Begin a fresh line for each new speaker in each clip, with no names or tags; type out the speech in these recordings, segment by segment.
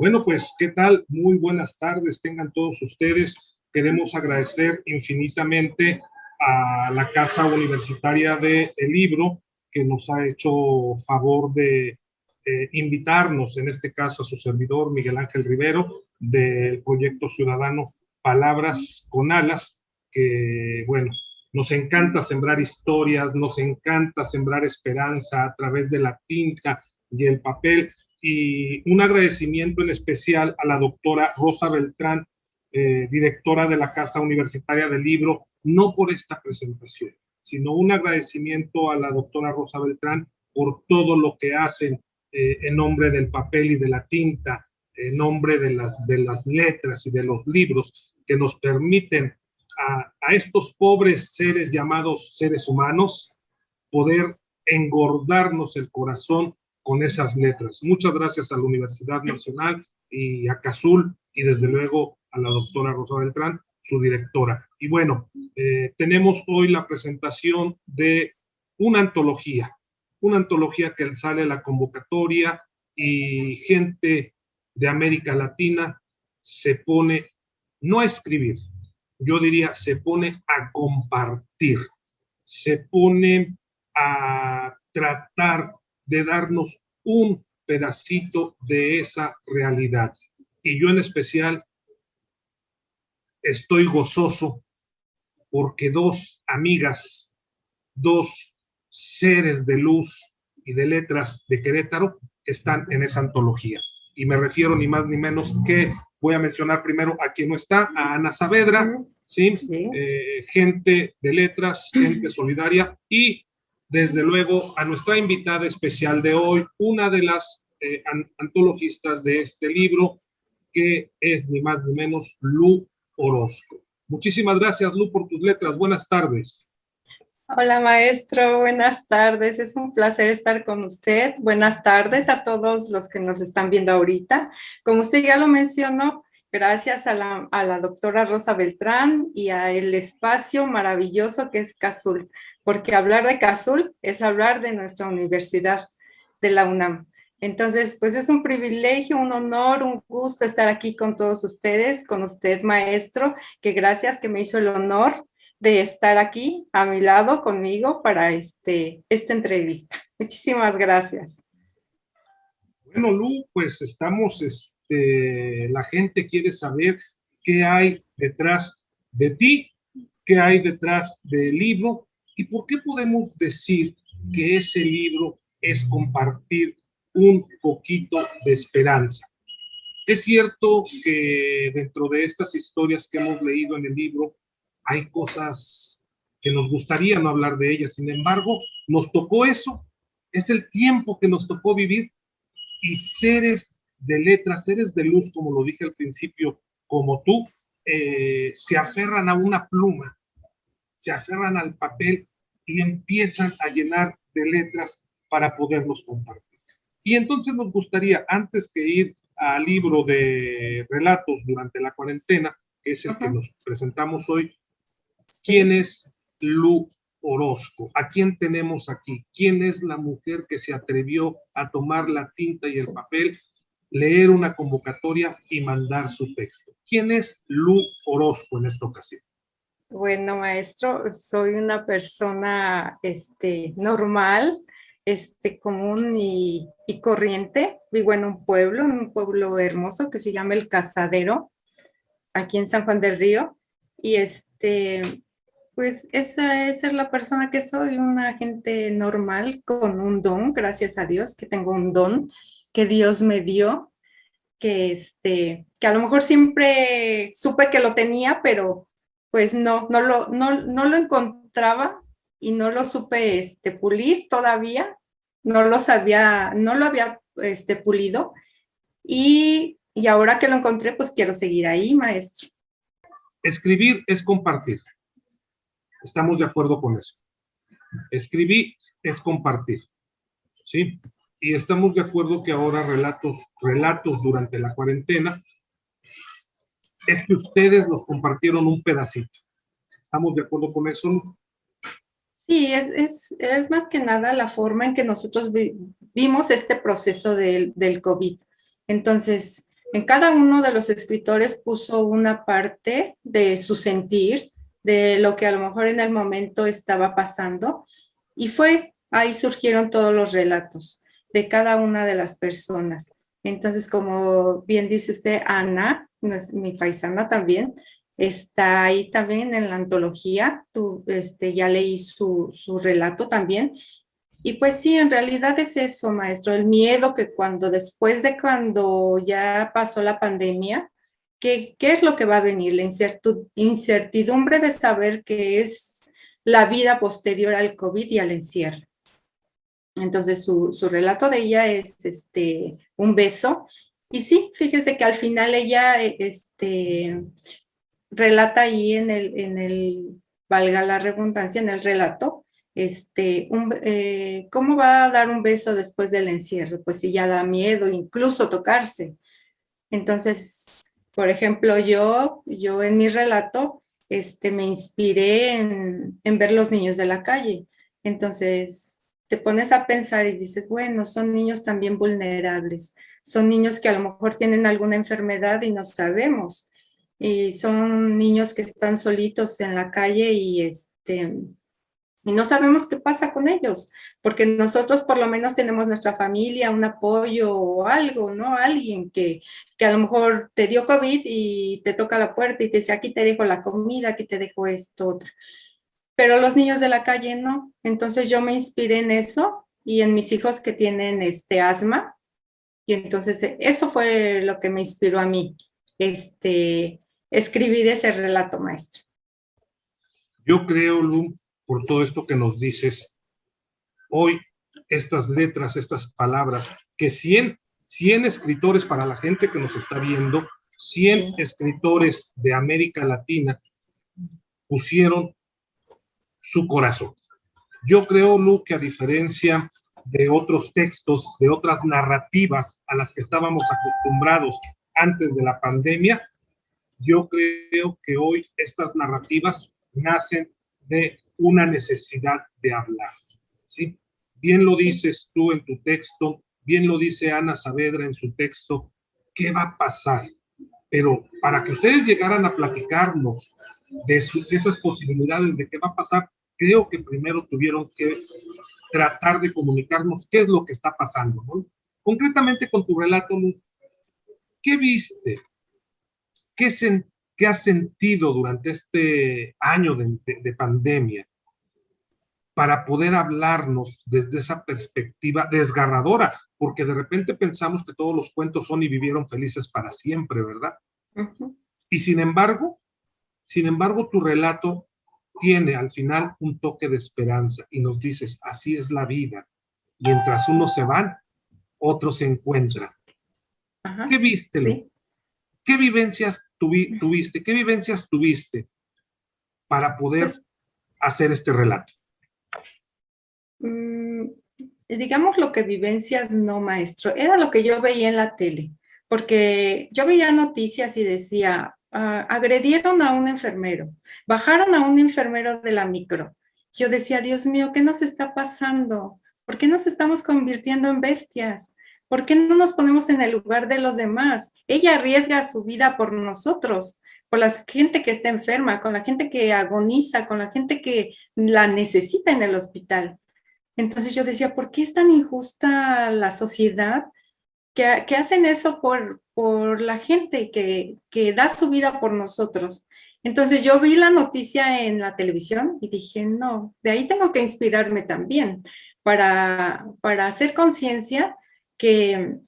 Bueno, pues, ¿qué tal? Muy buenas tardes, tengan todos ustedes. Queremos agradecer infinitamente a la Casa Universitaria del Libro, que nos ha hecho favor de invitarnos, en este caso a su servidor, Miguel Ángel Rivero, del proyecto ciudadano Palabras con Alas, que, bueno, nos encanta sembrar historias, nos encanta sembrar esperanza a través de la tinta y el papel. Y un agradecimiento en especial a la doctora Rosa Beltrán, directora de la Casa Universitaria del Libro, no por esta presentación, sino un agradecimiento a la doctora Rosa Beltrán por todo lo que hacen en nombre del papel y de la tinta, en nombre de las letras y de los libros que nos permiten a estos pobres seres llamados seres humanos poder engordarnos el corazón con esas letras. Muchas gracias a la Universidad Nacional y a CASUL y desde luego a la doctora Rosa Beltrán, su directora. Y bueno, tenemos hoy la presentación de una antología que sale a la convocatoria y gente de América Latina se pone, no a escribir, yo diría se pone a compartir, se pone a tratar de darnos un pedacito de esa realidad. Y yo en especial estoy gozoso porque dos amigas, dos seres de luz y de letras de Querétaro están en esa antología. Y me refiero ni más ni menos que, voy a mencionar primero a quien no está, a Ana Saavedra, ¿sí? Sí. Gente de letras, gente solidaria, y desde luego a nuestra invitada especial de hoy, una de las antologistas de este libro, que es ni más ni menos Lu Orozco. Muchísimas gracias, Lu, por tus letras. Buenas tardes.
Hola, maestro. Buenas tardes. Es un placer estar con usted. Buenas tardes a todos los que nos están viendo ahorita. Como usted ya lo mencionó, gracias a la doctora Rosa Beltrán y a el espacio maravilloso que es CASUL, porque hablar de CASUL es hablar de nuestra universidad, de la UNAM. Entonces, pues es un privilegio, un honor, un gusto estar aquí con todos ustedes, con usted, maestro, que gracias que me hizo el honor de estar aquí a mi lado conmigo para esta entrevista. Muchísimas gracias.
Bueno, Lu, pues estamos, la gente quiere saber qué hay detrás de ti, qué hay detrás del libro y por qué podemos decir que ese libro es compartir un poquito de esperanza. Es cierto que dentro de estas historias que hemos leído en el libro hay cosas que nos gustaría no hablar de ellas, sin embargo, nos tocó eso, es el tiempo que nos tocó vivir y seres de letras, seres de luz, como lo dije al principio, como tú, se aferran a una pluma, se aferran al papel y empiezan a llenar de letras para poderlos compartir. Y entonces nos gustaría, antes que ir al libro de relatos durante la cuarentena, que es el que nos presentamos hoy, ¿quién es Lu Orozco? ¿A quién tenemos aquí? ¿Quién es la mujer que se atrevió a tomar la tinta y el papel, leer una convocatoria y mandar su texto? ¿Quién es Lu Orozco en esta ocasión?
Bueno, maestro, soy una persona normal, común y corriente. Vivo en un pueblo hermoso que se llama El Cazadero, aquí en San Juan del Río. Y pues esa es la persona que soy, una gente normal con un don, gracias a Dios, que tengo un don que Dios me dio, que a lo mejor siempre supe que lo tenía, pero pues no lo encontraba y no lo supe pulir todavía, no lo había pulido y ahora que lo encontré, pues quiero seguir ahí, maestro.
Escribir es compartir. Estamos de acuerdo con eso. Escribir es compartir, ¿sí? Y estamos de acuerdo que ahora relatos durante la cuarentena, es que ustedes los compartieron un pedacito. ¿Estamos de acuerdo con eso?
Sí, es más que nada la forma en que nosotros vimos este proceso del COVID. Entonces, En cada uno de los escritores puso una parte de su sentir, de lo que a lo mejor en el momento estaba pasando, y ahí surgieron todos los relatos de cada una de las personas. Entonces, como bien dice usted, Ana, mi paisana también, está ahí también en la antología. Ya leí su relato también. Y pues sí, en realidad es eso, maestro, el miedo que después de cuando ya pasó la pandemia, ¿qué es lo que va a venir? La incertidumbre de saber qué es la vida posterior al COVID y al encierro. Entonces su relato de ella es un beso. Y sí, fíjese que al final ella relata ahí valga la redundancia, en el relato, ¿cómo va a dar un beso después del encierro? Pues sí, ya da miedo incluso tocarse. Entonces, por ejemplo, yo en mi relato, me inspiré en ver los niños de la calle. Entonces, te pones a pensar y dices, bueno, son niños también vulnerables, son niños que a lo mejor tienen alguna enfermedad y no sabemos, y son niños que están solitos en la calle y no sabemos qué pasa con ellos, porque nosotros por lo menos tenemos nuestra familia, un apoyo o algo, ¿no? Alguien que a lo mejor te dio COVID y te toca la puerta y te dice, aquí te dejo la comida, aquí te dejo esto, otro. Pero los niños de la calle no. Entonces yo me inspiré en eso y en mis hijos que tienen asma. Y entonces eso fue lo que me inspiró a mí, escribir ese relato, maestro.
Yo creo, Lu, por todo esto que nos dices, hoy estas letras, estas palabras, que 100 escritores para la gente que nos está viendo, 100 escritores de América Latina pusieron su corazón. Yo creo, Lu, que a diferencia de otros textos, de otras narrativas a las que estábamos acostumbrados antes de la pandemia, yo creo que hoy estas narrativas nacen de una necesidad de hablar, ¿sí? Bien lo dices tú en tu texto, bien lo dice Ana Saavedra en su texto, ¿qué va a pasar? Pero para que ustedes llegaran a platicarnos de esas posibilidades de qué va a pasar, creo que primero tuvieron que tratar de comunicarnos qué es lo que está pasando, ¿no? Concretamente con tu relato, ¿qué viste? ¿Qué has sentido durante este año de pandemia para poder hablarnos desde esa perspectiva desgarradora? Porque de repente pensamos que todos los cuentos son y vivieron felices para siempre, ¿verdad? Uh-huh. Y sin embargo, tu relato tiene al final un toque de esperanza y nos dices, así es la vida. Mientras unos se van, otros se encuentran. Uh-huh. ¿Qué viste, Lu? Sí. ¿Qué vivencias tuviste? ¿Qué vivencias tuviste para poder hacer este relato?
Digamos lo que vivencias no, maestro. Era lo que yo veía en la tele, porque yo veía noticias y decía, agredieron a un enfermero, bajaron a un enfermero de la micro. Yo decía, Dios mío, ¿qué nos está pasando? ¿Por qué nos estamos convirtiendo en bestias? ¿Por qué no nos ponemos en el lugar de los demás? Ella arriesga su vida por nosotros, por la gente que está enferma, con la gente que agoniza, con la gente que la necesita en el hospital. Entonces yo decía, ¿por qué es tan injusta la sociedad que hacen eso por la gente que da su vida por nosotros? Entonces yo vi la noticia en la televisión y dije, no, de ahí tengo que inspirarme también para hacer conciencia que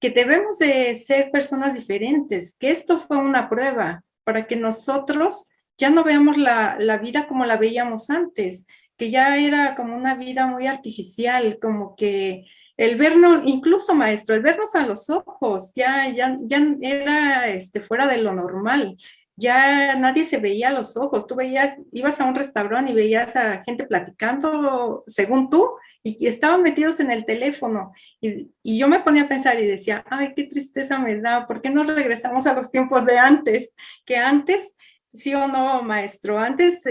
debemos de ser personas diferentes, que esto fue una prueba para que nosotros ya no veamos la vida como la veíamos antes, que ya era como una vida muy artificial, como que el vernos, incluso maestro, el vernos a los ojos, ya era fuera de lo normal. Ya nadie se veía a los ojos. Tú ibas a un restaurante y veías a gente platicando, según tú, y estaban metidos en el teléfono. Y yo me ponía a pensar y decía, ay, qué tristeza me da, ¿por qué no regresamos a los tiempos de antes? Que antes, sí o no, maestro, antes,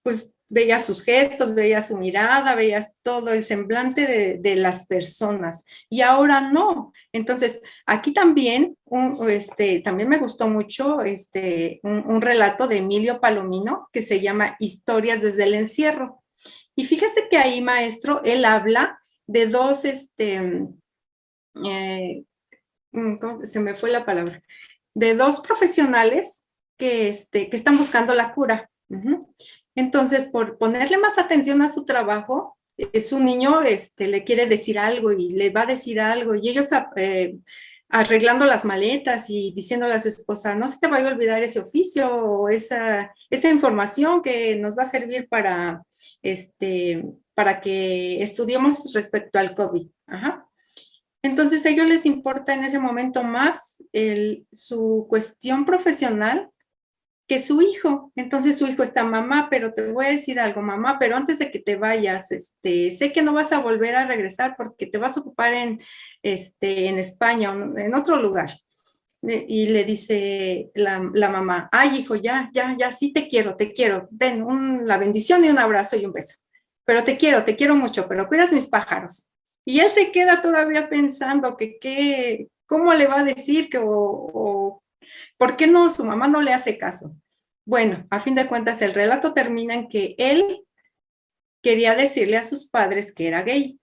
pues veías sus gestos, veías su mirada, veías todo el semblante de las personas. Y ahora no. Entonces, aquí también, también me gustó mucho un relato de Emilio Palomino que se llama Historias desde el encierro. Y fíjese que ahí, maestro, él habla de dos, se me fue la palabra, de dos profesionales que están buscando la cura. Entonces, por ponerle más atención a su trabajo, su niño le quiere decir algo y le va a decir algo, y ellos arreglando las maletas y diciéndole a su esposa, no se te vaya a olvidar ese oficio o esa información que nos va a servir para que estudiemos respecto al COVID. Ajá. Entonces, a ellos les importa en ese momento más su cuestión profesional que su hijo. Entonces, su hijo está, mamá, pero te voy a decir algo, mamá, pero antes de que te vayas, sé que no vas a volver a regresar porque te vas a ocupar en España o en otro lugar. Y le dice la mamá, ay, hijo, ya, sí te quiero, den la bendición y un abrazo y un beso. Pero te quiero mucho, pero cuidas mis pájaros. Y él se queda todavía pensando ¿cómo le va a decir o por qué no, su mamá no le hace caso? Bueno, a fin de cuentas, el relato termina en que él quería decirle a sus padres que era gay.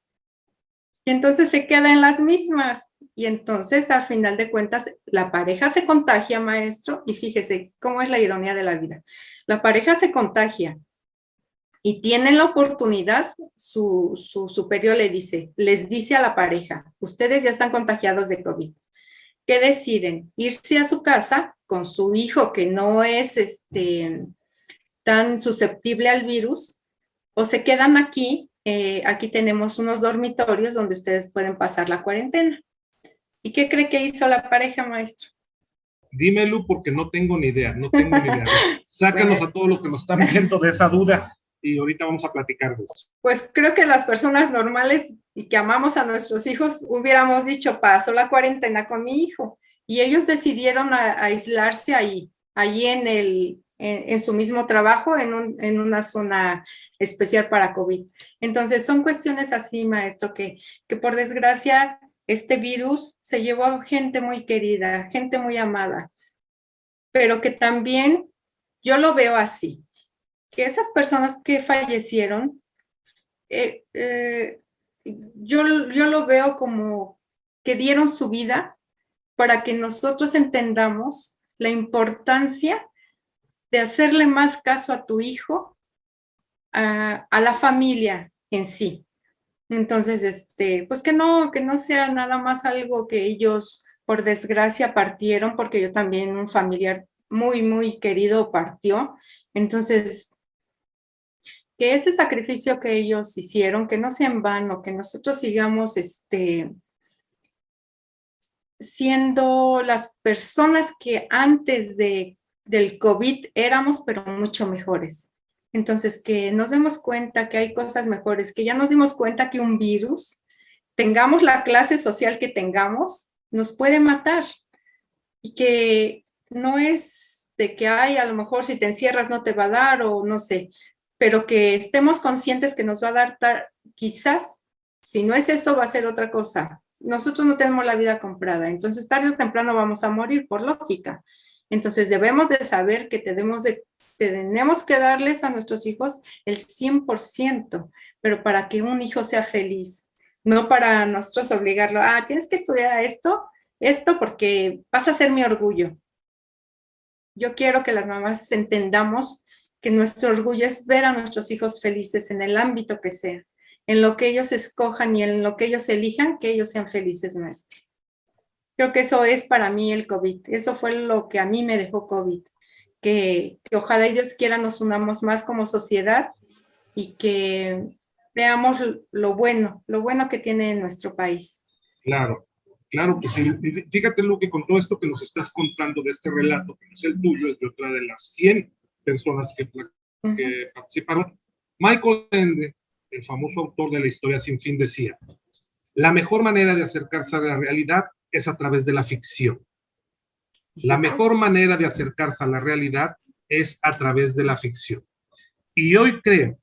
Y entonces se queda en las mismas. Y entonces, al final de cuentas, la pareja se contagia, maestro, y fíjese cómo es la ironía de la vida. La pareja se contagia y tienen la oportunidad, su superior les dice a la pareja, ustedes ya están contagiados de COVID. ¿Qué deciden? Irse a su casa con su hijo que no es tan susceptible al virus, o se quedan aquí. Aquí tenemos unos dormitorios donde ustedes pueden pasar la cuarentena. ¿Y qué cree que hizo la pareja, maestro?
Dímelo porque no tengo ni idea, Sácanos a todos los que nos están viendo de esa duda y ahorita vamos a platicar de eso.
Pues creo que las personas normales y que amamos a nuestros hijos hubiéramos dicho, paso la cuarentena con mi hijo. Y ellos decidieron aislarse allí en su mismo trabajo, en una zona especial para COVID. Entonces, son cuestiones así, maestro, que por desgracia este virus se llevó a gente muy querida, gente muy amada, pero que también yo lo veo así, que esas personas que fallecieron, yo lo veo como que dieron su vida para que nosotros entendamos la importancia de hacerle más caso a tu hijo, a la familia en sí. Entonces, pues que no sea nada más algo que ellos, por desgracia, partieron, porque yo también, un familiar muy, muy querido partió. Entonces, que ese sacrificio que ellos hicieron, que no sea en vano, que nosotros sigamos siendo las personas que antes del COVID éramos, pero mucho mejores. Entonces, que nos demos cuenta que hay cosas mejores, que ya nos dimos cuenta que un virus, tengamos la clase social que tengamos, nos puede matar. Y que no es de que, ay, a lo mejor si te encierras no te va a dar o no sé, pero que estemos conscientes que nos va a dar quizás, si no es eso, va a ser otra cosa. Nosotros no tenemos la vida comprada, entonces tarde o temprano vamos a morir, por lógica. Entonces debemos de saber que tenemos que darles a nuestros hijos el 100%, pero para que un hijo sea feliz, no para nosotros obligarlo, tienes que estudiar esto porque vas a ser mi orgullo. Yo quiero que las mamás entendamos que nuestro orgullo es ver a nuestros hijos felices en el ámbito que sea, en lo que ellos escojan y en lo que ellos elijan, que ellos sean felices, maestro. Creo que eso es para mí el COVID. Eso fue lo que a mí me dejó COVID. Que ojalá y Dios quiera nos unamos más como sociedad y que veamos lo bueno que tiene nuestro país.
Claro, claro que sí. Fíjate, Lu, que con todo esto que nos estás contando de este relato, que no es el tuyo, es de otra de las 100 personas que participaron, Michael Ende, el famoso autor de La historia sin fin, decía, la mejor manera de acercarse a la realidad es a través de la ficción. La mejor manera de acercarse a la realidad es a través de la ficción. Y hoy creo,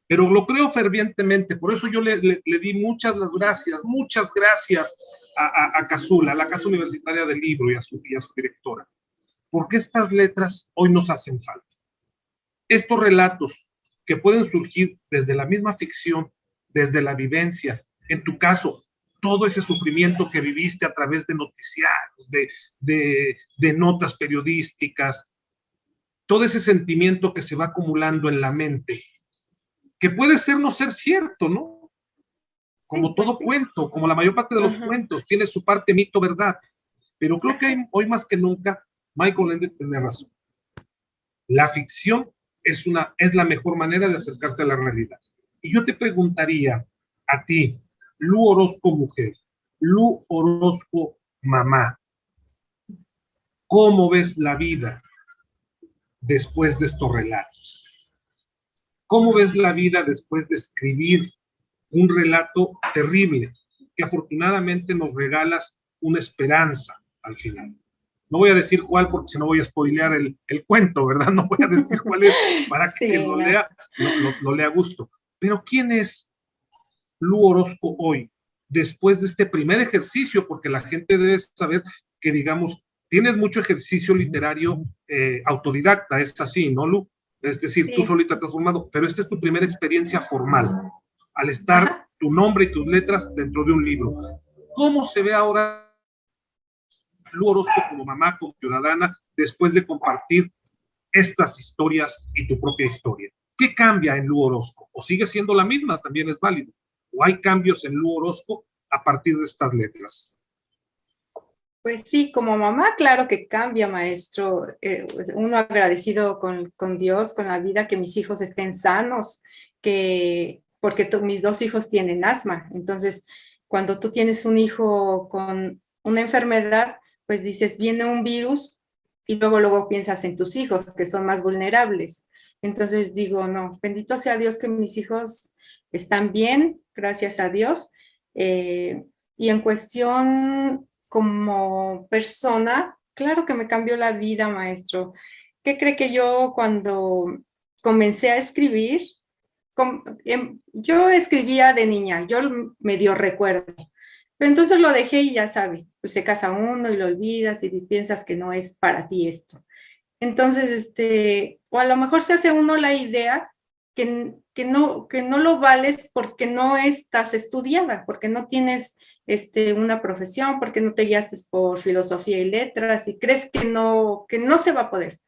pero lo creo fervientemente, por eso yo le di muchas gracias a Cazula, a la Casa Universitaria del Libro y a su directora, porque estas letras hoy nos hacen falta. Estos relatos que pueden surgir desde la misma ficción, desde la vivencia, en tu caso, todo ese sufrimiento que viviste a través de noticiarios, de notas periodísticas, todo ese sentimiento que se va acumulando en la mente, que puede ser no ser cierto, ¿no? Como todo cuento, como la mayor parte de los cuentos, tiene su parte mito, verdad. Pero creo que hoy más que nunca, Michael Ende tiene razón. La ficción es la mejor manera de acercarse a la realidad. Y yo te preguntaría a ti, Lu Orozco mujer, Lu Orozco mamá, ¿cómo ves la vida después de estos relatos? ¿Cómo ves la vida después de escribir un relato terrible que afortunadamente nos regalas una esperanza al final? No voy a decir cuál porque si no voy a spoilear el cuento, ¿verdad? No voy a decir cuál es para que quien lo lea a gusto. Pero ¿quién es Lu Orozco hoy? Después de este primer ejercicio, porque la gente debe saber que, digamos, tienes mucho ejercicio literario autodidacta, es así, ¿no, Lu? Es decir, tú solita te has formado, pero esta es tu primera experiencia formal, al estar tu nombre y tus letras dentro de un libro. ¿Cómo se ve ahora Lu Orozco como mamá, como ciudadana, después de compartir estas historias y tu propia historia? ¿Qué cambia en Lu Orozco? ¿O sigue siendo la misma? También es válido. ¿O hay cambios en Lu Orozco a partir de estas letras?
Pues sí, como mamá, claro que cambia, maestro. Uno agradecido con Dios, con la vida, que mis hijos estén sanos, porque mis dos hijos tienen asma. Entonces, cuando tú tienes un hijo con una enfermedad, pues dices, viene un virus y luego piensas en tus hijos, que son más vulnerables. Entonces digo, no, bendito sea Dios que mis hijos están bien, gracias a Dios. Y en cuestión como persona, claro que me cambió la vida, maestro. ¿Qué cree que yo cuando comencé a escribir, yo escribía de niña, yo medio recuerdo, pero entonces lo dejé y ya sabe, pues se casa uno y lo olvidas y piensas que no es para ti esto. Entonces, o a lo mejor se hace uno la idea que no lo vales porque no estás estudiada, porque no tienes una profesión, porque no te guiaste por filosofía y letras y crees que no se va a poder.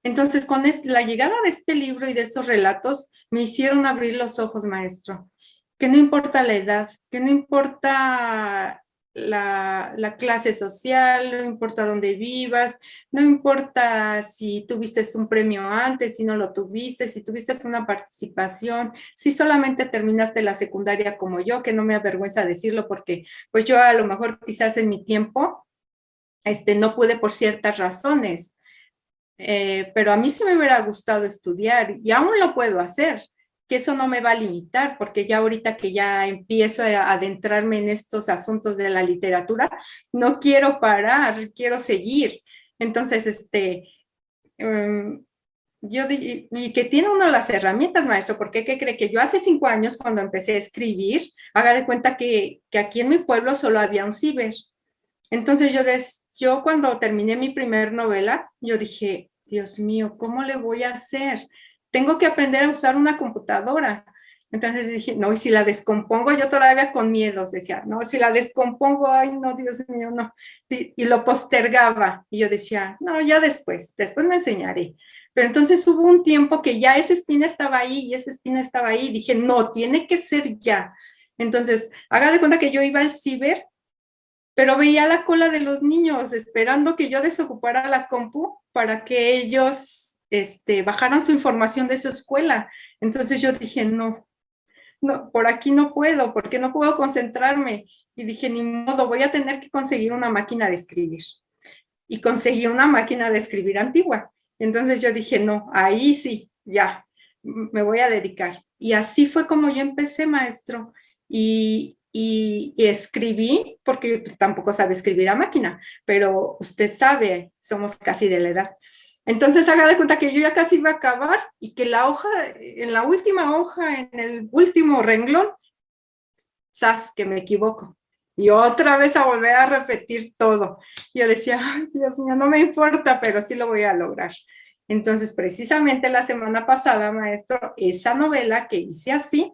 Entonces, con la llegada de este libro y de estos relatos, me hicieron abrir los ojos, maestro, que no importa la edad, que no importa la clase social, no importa dónde vivas, no importa si tuviste un premio antes, si no lo tuviste, si tuviste una participación, si solamente terminaste la secundaria como yo, que no me avergüenza decirlo porque pues yo a lo mejor quizás en mi tiempo no pude por ciertas razones. Pero a mí sí me hubiera gustado estudiar y aún lo puedo hacer, que eso no me va a limitar, porque ya ahorita que ya empiezo a adentrarme en estos asuntos de la literatura, no quiero parar, quiero seguir. Entonces, y que tiene uno las herramientas, maestro, porque ¿qué cree? Que yo hace 5 años cuando empecé a escribir, haga de cuenta que aquí en mi pueblo solo había un ciber. Entonces yo cuando terminé mi primer novela, yo dije, Dios mío, ¿cómo le voy a hacer? Tengo que aprender a usar una computadora. Entonces dije, no, y si la descompongo, yo todavía con miedos decía, no, si la descompongo, ay, no, Dios mío, no. Y lo postergaba. Y yo decía, no, ya después me enseñaré. Pero entonces hubo un tiempo que ya esa espina estaba ahí y esa espina estaba ahí. Y dije, no, tiene que ser ya. Entonces, haga de cuenta que yo iba al ciber, pero veía la cola de los niños esperando que yo desocupara la compu para que ellos bajaran su información de su escuela. Entonces yo dije, no, por aquí no puedo, porque no puedo concentrarme. Y dije, ni modo, voy a tener que conseguir una máquina de escribir. Y conseguí una máquina de escribir antigua. Entonces yo dije, no, ahí sí, ya, me voy a dedicar. Y así fue como yo empecé, maestro. Y escribí, porque tampoco sabe escribir a máquina, pero usted sabe, somos casi de la edad. Entonces haga de cuenta que yo ya casi iba a acabar y que la hoja, en la última hoja, en el último renglón, ¡zas!, que me equivoco. Y otra vez a volver a repetir todo. Yo decía, ay, Dios mío, no me importa, pero sí lo voy a lograr. Entonces, precisamente la semana pasada, maestro, esa novela que hice así,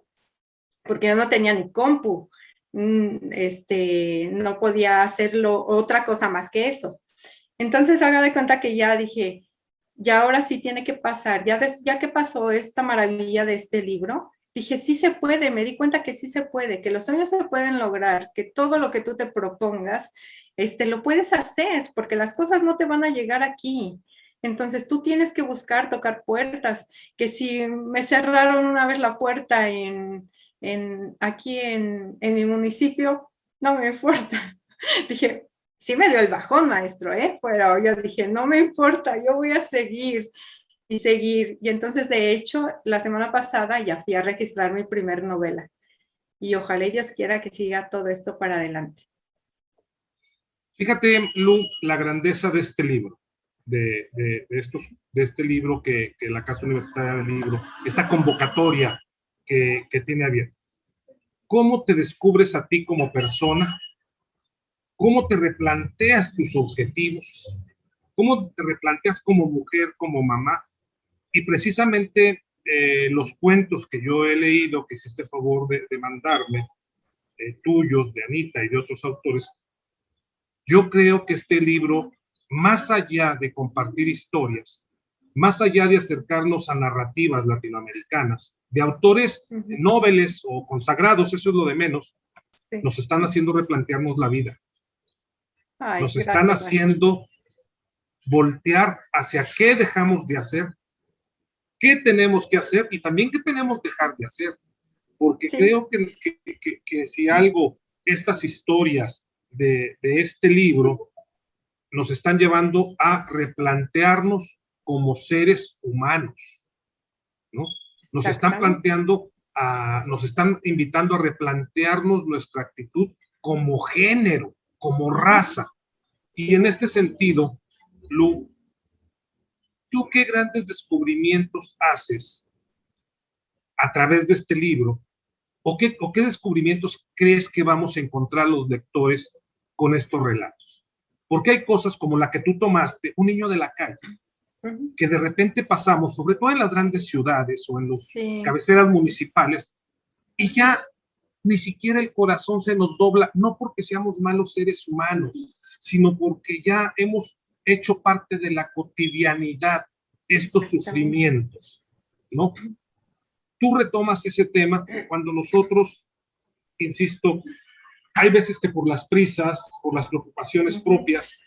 porque yo no tenía ni compu, no podía hacerlo otra cosa más que eso. Entonces, haga de cuenta que ya dije, ya ahora sí tiene que pasar, ya que pasó esta maravilla de este libro, dije, sí se puede, me di cuenta que sí se puede, que los sueños se pueden lograr, que todo lo que tú te propongas, lo puedes hacer, porque las cosas no te van a llegar aquí. Entonces tú tienes que buscar, tocar puertas, que si me cerraron una vez la puerta aquí en mi municipio, no me importa. Dije, sí me dio el bajón, maestro, pero yo dije, no me importa, yo voy a seguir y seguir. Y entonces, de hecho, la semana pasada ya fui a registrar mi primer novela. Y ojalá y Dios quiera que siga todo esto para adelante.
Fíjate, Lu, la grandeza de este libro, de este libro que la Casa Universitaria del Libro, esta convocatoria que tiene abierta. ¿Cómo te descubres a ti como persona? ¿Cómo te replanteas tus objetivos? ¿Cómo te replanteas como mujer, como mamá? Y precisamente los cuentos que yo he leído, que hiciste favor de mandarme, tuyos, de Anita y de otros autores, yo creo que este libro, más allá de compartir historias, más allá de acercarnos a narrativas latinoamericanas, de autores nobles o consagrados, eso es lo de menos, sí, nos están haciendo replantearnos la vida. Ay, nos están haciendo voltear hacia qué dejamos de hacer, qué tenemos que hacer y también qué tenemos que dejar de hacer. Porque sí, creo que si algo, estas historias de este libro nos están llevando a replantearnos como seres humanos, ¿no? Nos están planteando, nos están invitando a replantearnos nuestra actitud como género, como raza. Y en este sentido, Lu, ¿tú qué grandes descubrimientos haces a través de este libro? ¿O qué descubrimientos crees que vamos a encontrar los lectores con estos relatos? Porque hay cosas como la que tú tomaste, un niño de la calle, que de repente pasamos, sobre todo en las grandes ciudades o en las cabeceras municipales, y ya ni siquiera el corazón se nos dobla, no porque seamos malos seres humanos, sino porque ya hemos hecho parte de la cotidianidad estos sufrimientos, ¿no? Tú retomas ese tema cuando nosotros, insisto, hay veces que por las prisas, por las preocupaciones propias,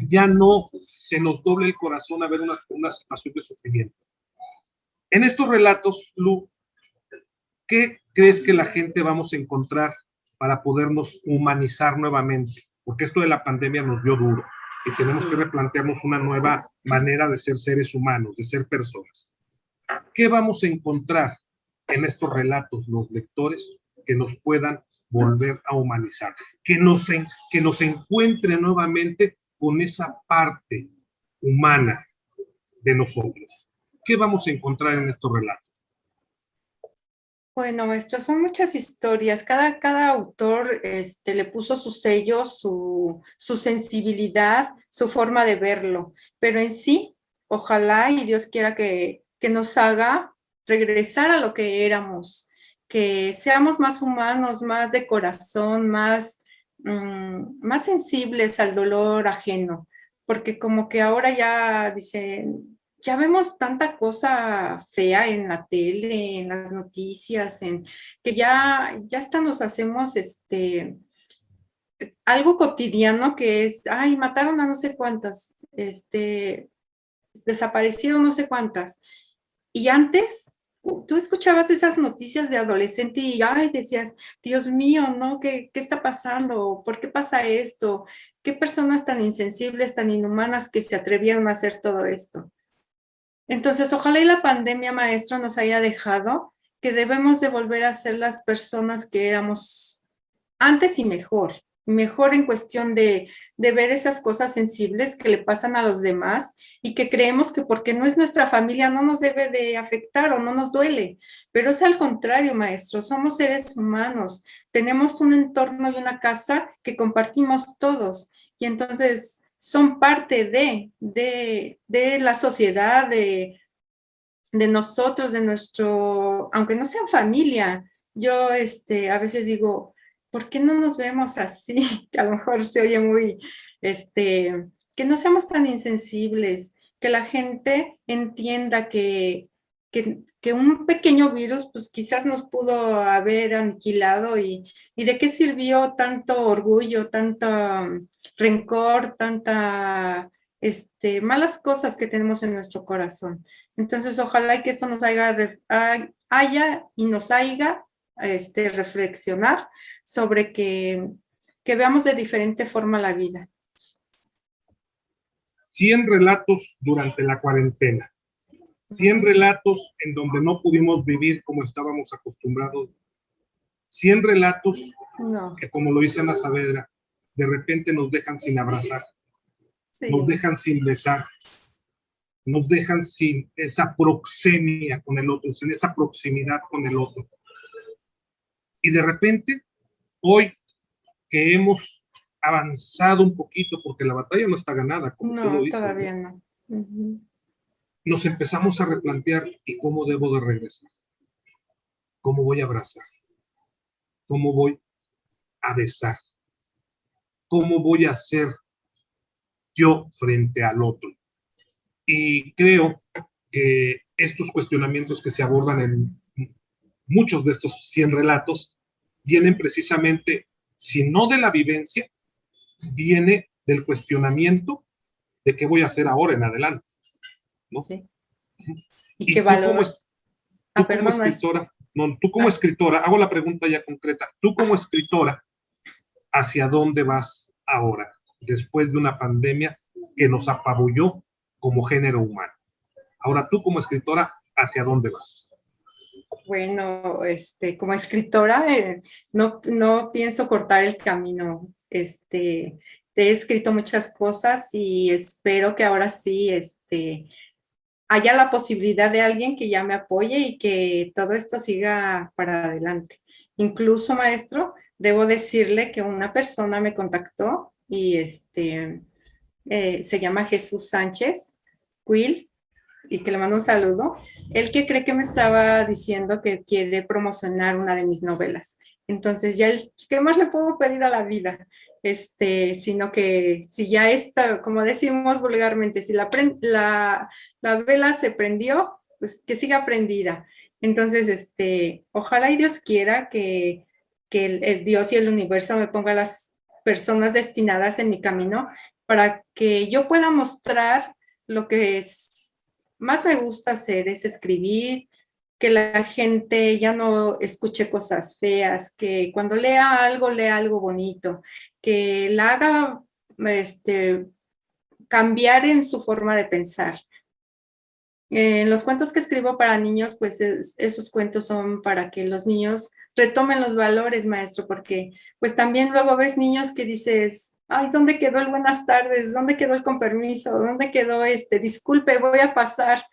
ya no se nos doble el corazón a ver una situación de sufrimiento. En estos relatos, Lu, ¿qué crees que la gente vamos a encontrar para podernos humanizar nuevamente? Porque esto de la pandemia nos dio duro y tenemos que replantearnos una nueva manera de ser seres humanos, de ser personas. ¿Qué vamos a encontrar en estos relatos los lectores que nos puedan volver a humanizar? Que nos encuentre nuevamente con esa parte humana de nosotros. ¿Qué vamos a encontrar en estos relatos?
Bueno, maestro, son muchas historias. Cada autor le puso su sello, su sensibilidad, su forma de verlo. Pero en sí, ojalá y Dios quiera que nos haga regresar a lo que éramos, que seamos más humanos, más de corazón, más sensibles al dolor ajeno. Porque como que ahora ya dicen, ya vemos tanta cosa fea en la tele, en las noticias, que ya hasta nos hacemos algo cotidiano que es, ay, mataron a no sé cuántas, desaparecieron no sé cuántas. Y antes, tú escuchabas esas noticias de adolescente y, ay, decías, Dios mío, ¿no? ¿Qué está pasando? ¿Por qué pasa esto? ¿Qué personas tan insensibles, tan inhumanas que se atrevieron a hacer todo esto? Entonces, ojalá y la pandemia, maestro, nos haya dejado que debemos de volver a ser las personas que éramos antes y mejor. mejor en cuestión de ver esas cosas sensibles que le pasan a los demás y que creemos que porque no es nuestra familia no nos debe de afectar o no nos duele. Pero es al contrario, maestro, somos seres humanos, tenemos un entorno y una casa que compartimos todos y entonces son parte de la sociedad, de nosotros, de nuestro, aunque no sean familia. Yo a veces digo, ¿por qué no nos vemos así? Que a lo mejor se oye muy, que no seamos tan insensibles, que la gente entienda que un pequeño virus, pues quizás nos pudo haber aniquilado y de qué sirvió tanto orgullo, tanto rencor, tanta, malas cosas que tenemos en nuestro corazón. Entonces, ojalá y que esto nos haya y nos haya reflexionar sobre que veamos de diferente forma la vida.
100 relatos durante la cuarentena, 100 relatos en donde no pudimos vivir como estábamos acostumbrados, 100 relatos que, como lo dice Ana Saavedra, de repente nos dejan sin abrazar, sí, nos dejan sin besar, nos dejan sin esa proxemia con el otro, sin esa proximidad con el otro. Y de repente, hoy que hemos avanzado un poquito, porque la batalla no está ganada, como tú lo dices.
Todavía no.
Nos empezamos a replantear, ¿y cómo debo de regresar? ¿Cómo voy a abrazar? ¿Cómo voy a besar? ¿Cómo voy a ser yo frente al otro? Y creo que estos cuestionamientos que se abordan en muchos de estos 100 relatos vienen precisamente, si no de la vivencia, viene del cuestionamiento de qué voy a hacer ahora en adelante, ¿no?
Sí.
Y qué valor. Tú como escritora, tú como escritora, hago la pregunta ya concreta, tú como escritora, ¿hacia dónde vas ahora, después de una pandemia que nos apabulló como género humano? Ahora tú como escritora, ¿hacia dónde vas?
Bueno, como escritora, no pienso cortar el camino. He escrito muchas cosas y espero que ahora sí, haya la posibilidad de alguien que ya me apoye y que todo esto siga para adelante. Incluso, maestro, debo decirle que una persona me contactó y se llama Jesús Sánchez Quill, y que le mando un saludo. Él que cree que me estaba diciendo que quiere promocionar una de mis novelas. Entonces, ya, ¿qué más le puedo pedir a la vida? Sino que si ya está, como decimos vulgarmente, si la vela se prendió, pues que siga prendida. Entonces, ojalá y Dios quiera que el Dios y el universo me ponga las personas destinadas en mi camino para que yo pueda mostrar lo que más me gusta hacer, es escribir, que la gente ya no escuche cosas feas, que cuando lea algo bonito, que la haga cambiar en su forma de pensar. En los cuentos que escribo para niños, pues esos cuentos son para que los niños retomen los valores, maestro, porque pues también luego ves niños que dices, ay, ¿dónde quedó el buenas tardes? ¿Dónde quedó el con permiso? ¿Dónde quedó disculpe, voy a pasar?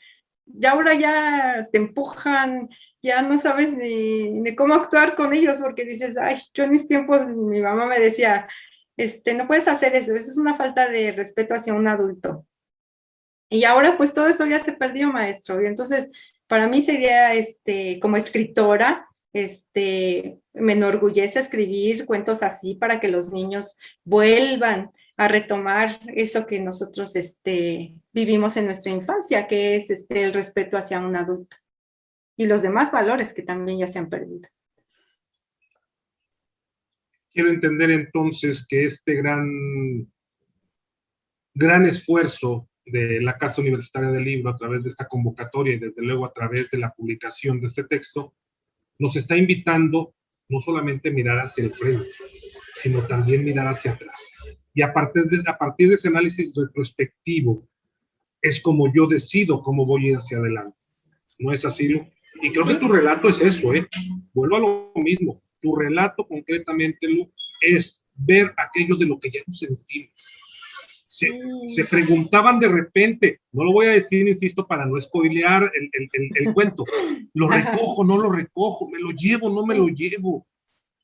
Y ahora ya te empujan, ya no sabes ni cómo actuar con ellos, porque dices, ay, yo en mis tiempos, mi mamá me decía, no puedes hacer eso es una falta de respeto hacia un adulto. Y ahora pues todo eso ya se perdió, maestro. Y entonces para mí sería, como escritora, me enorgullece escribir cuentos así para que los niños vuelvan a retomar eso que nosotros vivimos en nuestra infancia, que es el respeto hacia un adulto. Y los demás valores que también ya se han perdido.
Quiero entender entonces que este gran esfuerzo de la Casa Universitaria del Libro a través de esta convocatoria y desde luego a través de la publicación de este texto, nos está invitando no solamente a mirar hacia el frente, sino también mirar hacia atrás. Y a partir de ese análisis retrospectivo, es como yo decido cómo voy a ir hacia adelante. ¿No es así, Lu? Y creo que tu relato es eso, ¿eh? Vuelvo a lo mismo. Tu relato concretamente, Lu, es ver aquello de lo que ya no sentimos. Se preguntaban de repente, no lo voy a decir, insisto, para no spoilear el cuento, ¿lo recojo, no lo recojo? ¿Me lo llevo, no me lo llevo?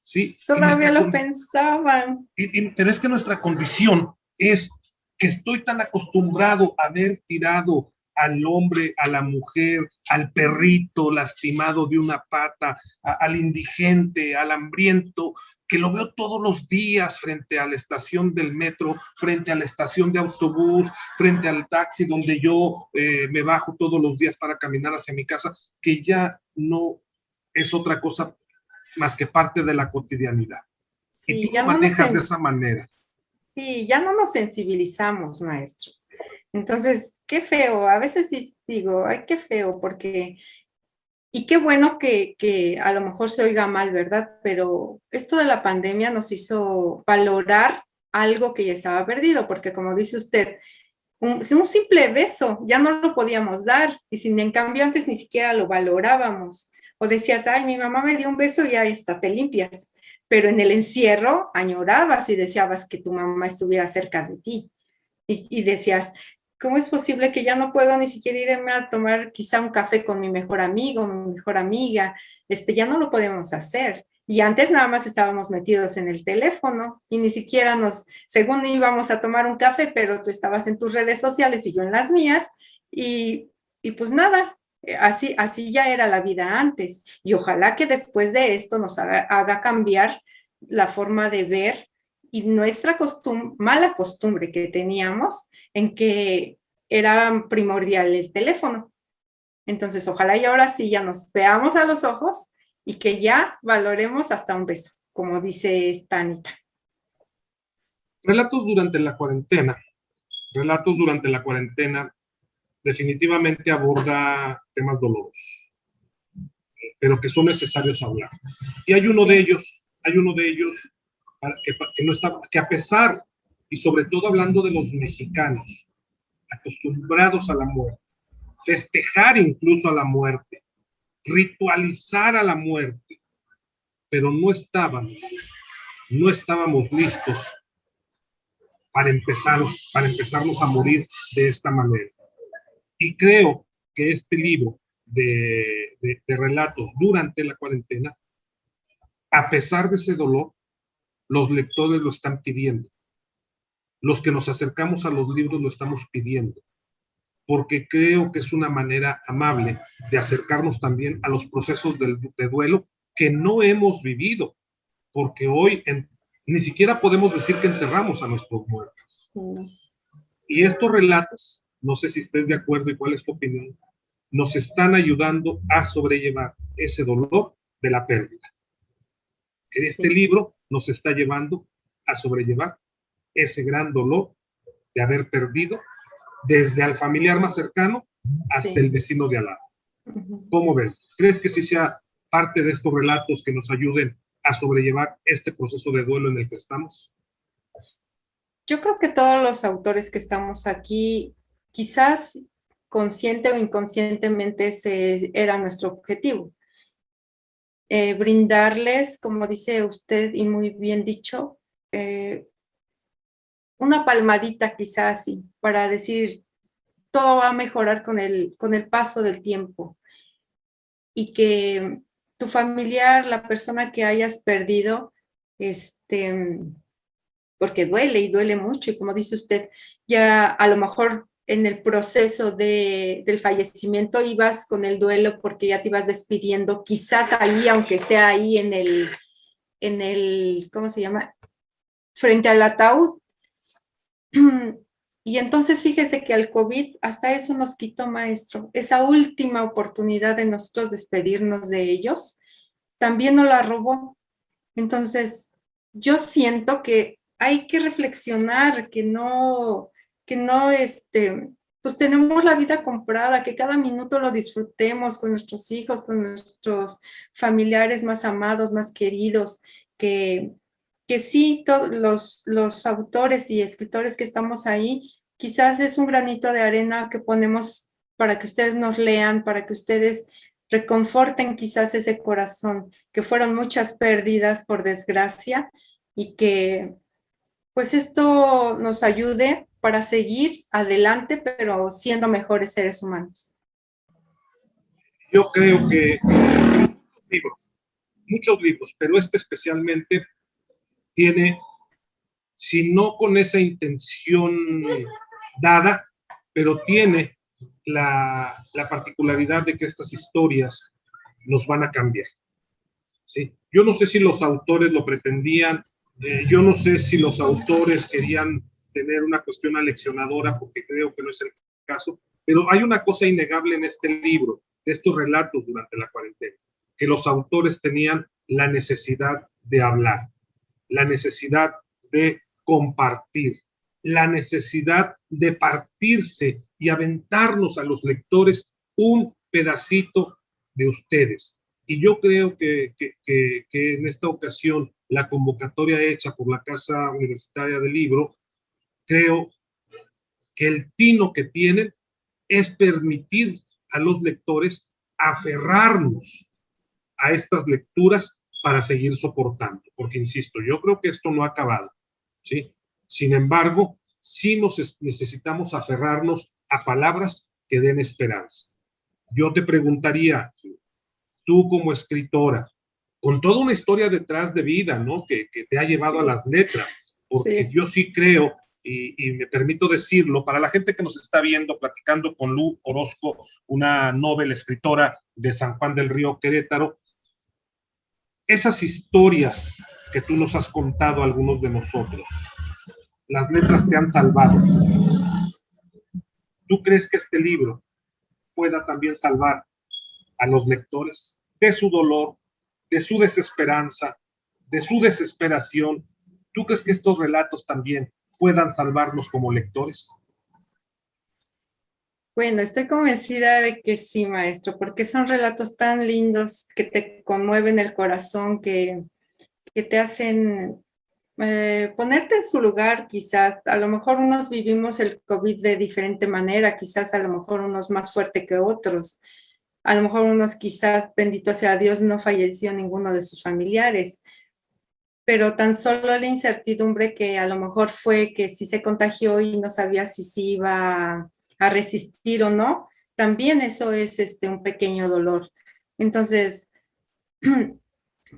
¿Sí?
Todavía lo pensaban.
Pero es que nuestra condición es que estoy tan acostumbrado a ver tirado al hombre, a la mujer, al perrito lastimado de una pata, al indigente, al hambriento, que lo veo todos los días frente a la estación del metro, frente a la estación de autobús, frente al taxi donde yo me bajo todos los días para caminar hacia mi casa, que ya no es otra cosa más que parte de la cotidianidad.
Sí,
y tú lo manejas de esa manera.
Sí, ya no nos sensibilizamos, maestro. Entonces, qué feo, a veces sí digo, ay, qué feo, porque, y qué bueno que a lo mejor se oiga mal, ¿verdad? Pero esto de la pandemia nos hizo valorar algo que ya estaba perdido, porque como dice usted, un simple beso ya no lo podíamos dar, y sin en cambio antes ni siquiera lo valorábamos. O decías, ay, mi mamá me dio un beso y ya está, te limpias. Pero en el encierro añorabas y deseabas que tu mamá estuviera cerca de ti. Y decías, ¿cómo es posible que ya no puedo ni siquiera irme a tomar quizá un café con mi mejor amigo, mi mejor amiga? Ya no lo podemos hacer. Y antes nada más estábamos metidos en el teléfono y ni siquiera según íbamos a tomar un café, pero tú estabas en tus redes sociales y yo en las mías, y pues nada, así ya era la vida antes. Y ojalá que después de esto nos haga cambiar la forma de ver y nuestra mala costumbre que teníamos en que era primordial el teléfono. Entonces, ojalá y ahora sí ya nos veamos a los ojos y que ya valoremos hasta un beso, como dice esta Anita.
Relatos durante la cuarentena. Relatos durante la cuarentena definitivamente aborda temas dolorosos, pero que son necesarios hablar. Y hay uno de ellos que no está, que a pesar, y sobre todo hablando de los mexicanos, acostumbrados a la muerte, festejar incluso a la muerte, ritualizar a la muerte, pero no estábamos listos para empezarnos a morir de esta manera. Y creo que este libro de relatos durante la cuarentena, a pesar de ese dolor, los lectores lo están pidiendo. Los que nos acercamos a los libros lo estamos pidiendo, porque creo que es una manera amable de acercarnos también a los procesos de duelo que no hemos vivido, porque hoy ni siquiera podemos decir que enterramos a nuestros muertos. Y estos relatos, no sé si estés de acuerdo y cuál es tu opinión, nos están ayudando a sobrellevar ese dolor de la pérdida. Este libro nos está llevando a sobrellevar ese gran dolor de haber perdido desde al familiar más cercano hasta el vecino de al lado. ¿Cómo ves? ¿Crees que sí sea parte de estos relatos que nos ayuden a sobrellevar este proceso de duelo en el que estamos?
Yo creo que todos los autores que estamos aquí, quizás consciente o inconscientemente, ese era nuestro objetivo. Brindarles, como dice usted y muy bien dicho, una palmadita quizás así, para decir, todo va a mejorar con el paso del tiempo. Y que tu familiar, la persona que hayas perdido, porque duele y duele mucho, y como dice usted, ya a lo mejor en el proceso del fallecimiento ibas con el duelo porque ya te ibas despidiendo, quizás ahí, aunque sea ahí en el, ¿cómo se llama? Frente al ataúd. Y entonces fíjese que al COVID hasta eso nos quitó, maestro, esa última oportunidad de nosotros despedirnos de ellos, también nos la robó. Entonces, yo siento que hay que reflexionar, pues tenemos la vida comprada, que cada minuto lo disfrutemos con nuestros hijos, con nuestros familiares más amados, más queridos, que sí, todos los autores y escritores que estamos ahí, quizás es un granito de arena que ponemos para que ustedes nos lean, para que ustedes reconforten quizás ese corazón, que fueron muchas pérdidas por desgracia, y que pues esto nos ayude para seguir adelante, pero siendo mejores seres humanos.
Yo creo que muchos libros, pero este especialmente tiene, si no con esa intención dada, pero tiene la particularidad de que estas historias nos van a cambiar. ¿Sí? Yo no sé si los autores lo pretendían, yo no sé si los autores querían tener una cuestión aleccionadora, porque creo que no es el caso, pero hay una cosa innegable en este libro, de estos relatos durante la cuarentena, que los autores tenían la necesidad de hablar, la necesidad de compartir, la necesidad de partirse y aventarnos a los lectores un pedacito de ustedes. Y yo creo que en esta ocasión la convocatoria hecha por la Casa Universitaria del Libro, creo que el tino que tienen es permitir a los lectores aferrarnos a estas lecturas para seguir soportando, porque insisto, yo creo que esto no ha acabado, ¿sí? Sin embargo, sí necesitamos aferrarnos a palabras que den esperanza. Yo te preguntaría, tú como escritora, con toda una historia detrás de vida, ¿no? Que te ha llevado a las letras, porque yo sí creo, y me permito decirlo, para la gente que nos está viendo, platicando con Lu Orozco, una novel escritora de San Juan del Río, Querétaro, esas historias que tú nos has contado a algunos de nosotros, las letras te han salvado. ¿Tú crees que este libro pueda también salvar a los lectores de su dolor, de su desesperanza, de su desesperación? ¿Tú crees que estos relatos también puedan salvarnos como lectores?
Bueno, estoy convencida de que sí, maestro, porque son relatos tan lindos que te conmueven el corazón, que te hacen ponerte en su lugar. Quizás a lo mejor unos vivimos el COVID de diferente manera, quizás a lo mejor unos más fuerte que otros, a lo mejor unos quizás, bendito sea Dios, no falleció ninguno de sus familiares, pero tan solo la incertidumbre que a lo mejor fue que si se contagió y no sabía si se iba a resistir o no, también eso es un pequeño dolor. Entonces,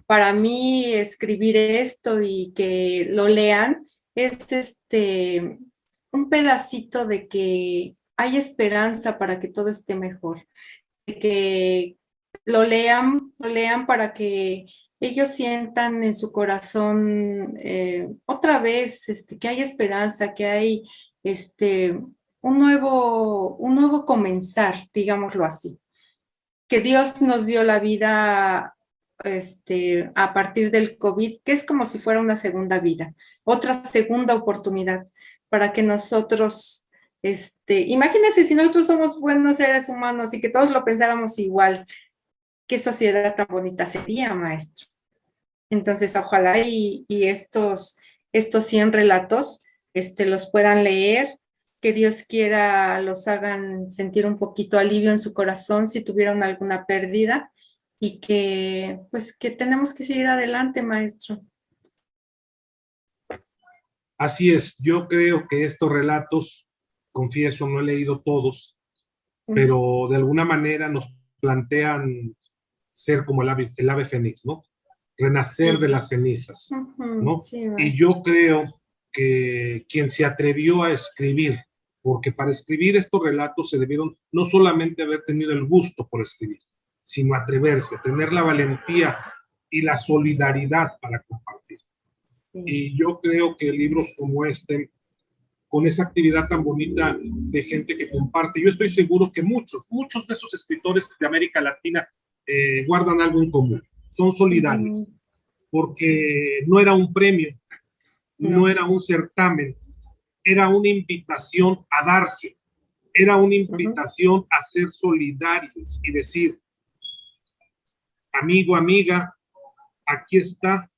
para mí escribir esto y que lo lean es un pedacito de que hay esperanza para que todo esté mejor, de que lo lean para que ellos sientan en su corazón otra vez que hay esperanza, que hay un nuevo comenzar, digámoslo así. Que Dios nos dio la vida a partir del COVID, que es como si fuera una segunda vida, otra segunda oportunidad para que nosotros, imagínense si nosotros somos buenos seres humanos y que todos lo pensáramos igual, qué sociedad tan bonita sería, maestro. Entonces, ojalá y estos 100 relatos los puedan leer, que Dios quiera los hagan sentir un poquito alivio en su corazón si tuvieron alguna pérdida y que pues que tenemos que seguir adelante, maestro.
Así es, yo creo que estos relatos, confieso, no he leído todos, pero de alguna manera nos plantean ser como el ave fénix, ¿no? Renacer de las cenizas, ¿no?
Sí,
y yo creo que quien se atrevió a escribir, porque para escribir estos relatos se debieron no solamente haber tenido el gusto por escribir, sino atreverse, tener la valentía y la solidaridad para compartir. Sí. Y yo creo que libros como este, con esa actividad tan bonita de gente que comparte, yo estoy seguro que muchos de esos escritores de América Latina guardan algo en común, son solidarios, porque no era un premio, no era un certamen, era una invitación a darse, era una invitación a ser solidarios y decir, amigo, amiga, aquí está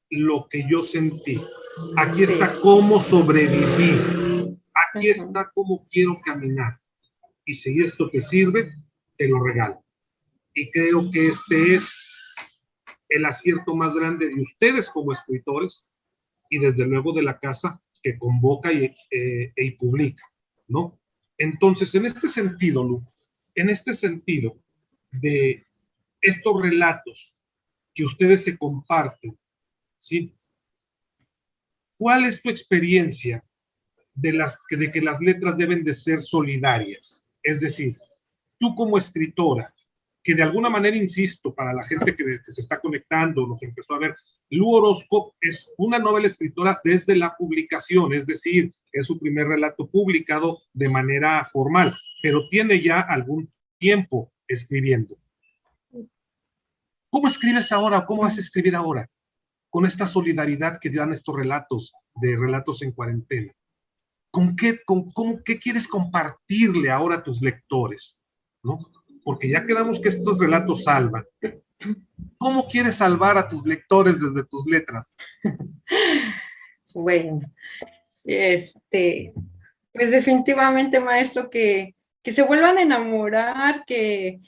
lo que yo sentí, aquí está cómo sobreviví, aquí está cómo quiero caminar, y si esto te sirve, te lo regalo. Y creo que este es el acierto más grande de ustedes como escritores, y desde luego de la casa que convoca y publica, ¿no? Entonces, en este sentido, Lu, en este sentido de estos relatos que ustedes se comparten, ¿sí? ¿Cuál es tu experiencia de que las letras deben de ser solidarias? Es decir, tú como escritora, que de alguna manera, insisto, para la gente que se está conectando, nos empezó a ver, Lu Orozco es una novela escritora desde la publicación, es decir, es su primer relato publicado de manera formal, pero tiene ya algún tiempo escribiendo. ¿Cómo escribes ahora? ¿Cómo vas a escribir ahora? Con esta solidaridad que dan estos relatos, de relatos en cuarentena. ¿Qué quieres compartirle ahora a tus lectores? ¿No? Porque ya quedamos que estos relatos salvan. ¿Cómo quieres salvar a tus lectores desde tus letras?
Bueno, pues definitivamente, maestro, que se vuelvan a enamorar, que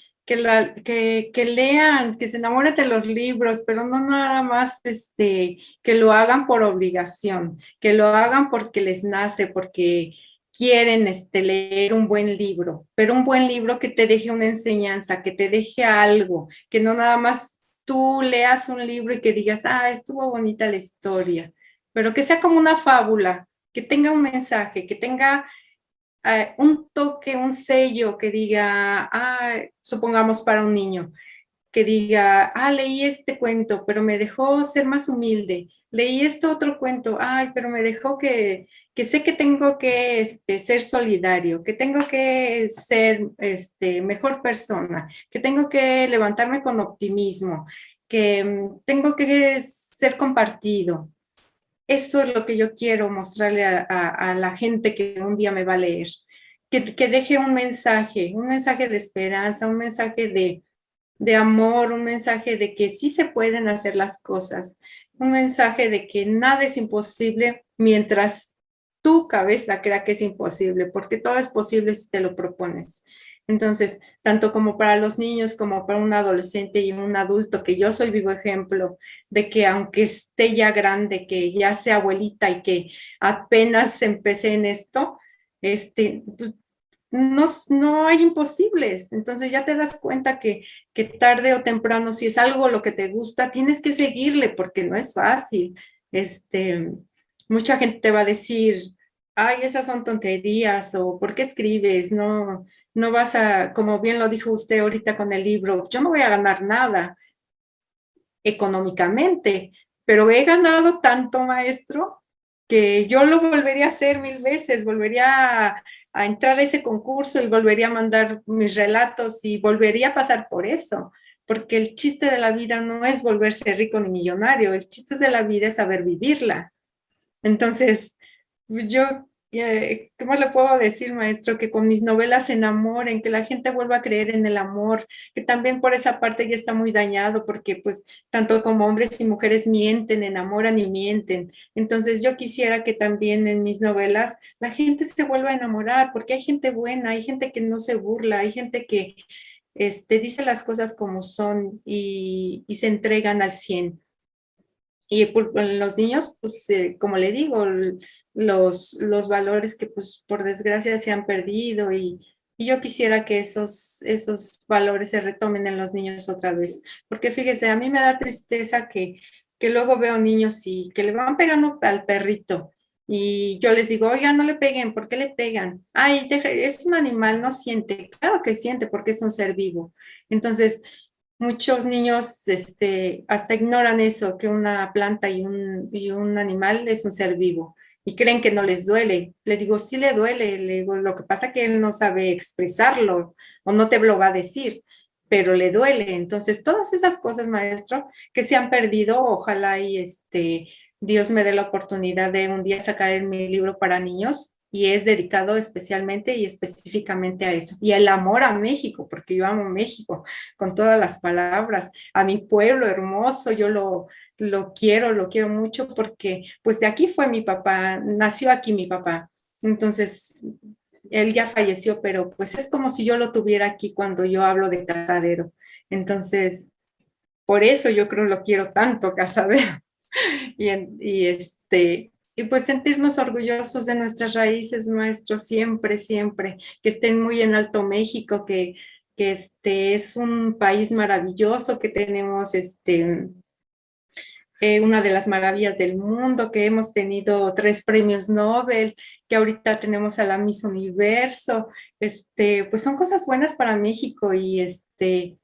lean, que se enamoren de los libros, pero no nada más que lo hagan por obligación, que lo hagan porque les nace, porque quieren leer un buen libro, pero un buen libro que te deje una enseñanza, que te deje algo, que no nada más tú leas un libro y que digas, ah, estuvo bonita la historia, pero que sea como una fábula, que tenga un mensaje, que tenga un toque, un sello que diga, supongamos para un niño, que diga, leí este cuento, pero me dejó ser más humilde. Leí este otro cuento, pero me dejó que sé que tengo que ser solidario, que tengo que ser mejor persona, que tengo que levantarme con optimismo, que tengo que ser compartido. Eso es lo que yo quiero mostrarle a la gente que un día me va a leer. Que deje un mensaje de esperanza, un mensaje de amor, un mensaje de que sí se pueden hacer las cosas, un mensaje de que nada es imposible mientras tu cabeza crea que es imposible, porque todo es posible si te lo propones. Entonces, tanto como para los niños como para un adolescente y un adulto, que yo soy vivo ejemplo de que aunque esté ya grande, que ya sea abuelita y que apenas empecé en esto, pues, no hay imposibles. Entonces ya te das cuenta que tarde o temprano, si es algo lo que te gusta, tienes que seguirle porque no es fácil. Mucha gente te va a decir, ay, esas son tonterías, o ¿por qué escribes? No vas a, como bien lo dijo usted ahorita con el libro, yo no voy a ganar nada económicamente, pero he ganado tanto, maestro, que yo lo volvería a hacer 1000 veces, volvería a entrar a ese concurso y volvería a mandar mis relatos y volvería a pasar por eso, porque el chiste de la vida no es volverse rico ni millonario, el chiste de la vida es saber vivirla. Entonces, yo, ¿cómo le puedo decir, maestro? Que con mis novelas se enamoren, que la gente vuelva a creer en el amor, que también por esa parte ya está muy dañado, porque pues tanto como hombres y mujeres mienten, enamoran y mienten. Entonces yo quisiera que también en mis novelas la gente se vuelva a enamorar, porque hay gente buena, hay gente que no se burla, hay gente que dice las cosas como son y se entregan al 100. Y los niños, pues, como le digo, los valores que, pues, por desgracia se han perdido y yo quisiera que esos valores se retomen en los niños otra vez. Porque fíjese, a mí me da tristeza que luego veo niños y que le van pegando al perrito. Y yo les digo, oiga, no le peguen, ¿por qué le pegan? Ay, es un animal, no siente. Claro que siente porque es un ser vivo. Entonces, muchos niños hasta ignoran eso, que una planta y un animal es un ser vivo y creen que no les duele. Le digo, sí le duele, le digo, lo que pasa es que él no sabe expresarlo o no te lo va a decir, pero le duele. Entonces, todas esas cosas, maestro, que se han perdido, ojalá y Dios me dé la oportunidad de un día sacar mi libro para niños y es dedicado especialmente y específicamente a eso. Y el amor a México, porque yo amo México con todas las palabras, a mi pueblo hermoso, yo lo quiero mucho porque pues de aquí fue mi papá, nació aquí mi papá. Entonces, él ya falleció, pero pues es como si yo lo tuviera aquí cuando yo hablo de Casadero. Entonces, por eso yo creo lo quiero tanto, Casadero. y pues sentirnos orgullosos de nuestras raíces, maestro, siempre, siempre, que estén muy en alto México, que es un país maravilloso, que tenemos una de las maravillas del mundo, que hemos tenido 3 premios Nobel, que ahorita tenemos a la Miss Universo, pues son cosas buenas para México y